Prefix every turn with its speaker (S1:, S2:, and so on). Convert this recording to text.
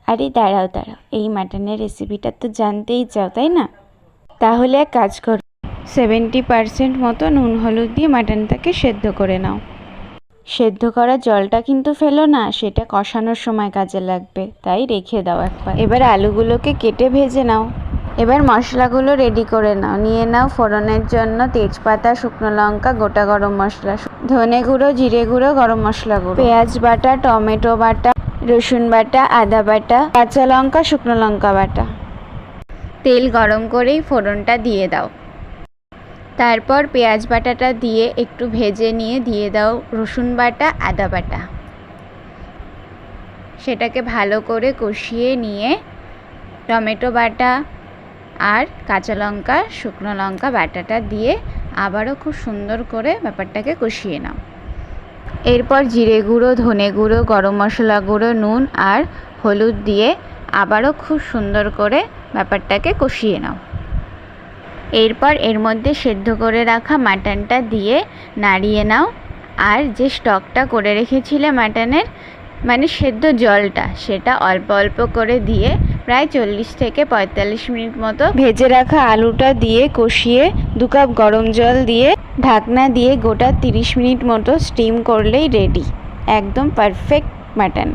S1: আরে দাঁড়াও দাঁড়াও, এই মাটনের রেসিপিটা তো জানতেই চাও তাই না? তাহলে এক কাজ করো, 70% মতো নুন হলুদ দিয়ে মাটনটাকে সেদ্ধ করে নাও। সেদ্ধ করা জলটা কিন্তু ফেলো না, সেটা কষানোর সময় কাজে লাগবে, তাই রেখে দাও একবার। এবার আলুগুলোকে কেটে ভেজে নাও। এবার মশলাগুলো রেডি করে নাও। নিয়ে নাও ফোড়নের জন্য তেজপাতা, শুকনো লঙ্কা, গোটা গরম মশলা, ধনে গুঁড়ো, জিরে গুঁড়ো, গরম মশলা গুঁড়ো, পেঁয়াজ বাটা, টমেটো বাটা, রসুন বাটা, আদা বাটা, কাঁচা লঙ্কা, শুকনো লঙ্কা বাটা। তেল গরম করেই ফোড়নটা দিয়ে দাও। তারপর পেঁয়াজ বাটাটা দিয়ে একটু ভেজে নিয়ে দিয়ে দাও রসুন বাটা, আদা বাটা। সেটাকে ভালো করে কষিয়ে নিয়ে টমেটো বাটা আর কাঁচা লঙ্কা, শুকনো লঙ্কা বাটাটা দিয়ে আবারও খুব সুন্দর করে ব্যাপারটাকে কষিয়ে নাও। এরপর জিরে গুঁড়ো, ধনে গুঁড়ো, গরম মশলা গুঁড়ো, নুন আর হলুদ দিয়ে আবারও খুব সুন্দর করে ব্যাপারটাকে কষিয়ে নাও। এরপর এর মধ্যে সেদ্ধ করে রাখা মাটনটা দিয়ে নাড়িয়ে নাও। আর যে স্টকটা করে রেখেছিলে মাটনের, মানে সেদ্ধ জলটা, সেটা অল্প অল্প করে দিয়ে প্রায় 40 থেকে 45 মিনিট মতো ভেজে রাখা আলুটা দিয়ে কষিয়ে 2 কাপ গরম জল দিয়ে ঢাকনা দিয়ে গোটা 30 মিনিট মতো স্টিম করলেই রেডি। একদম পারফেক্ট মাটন।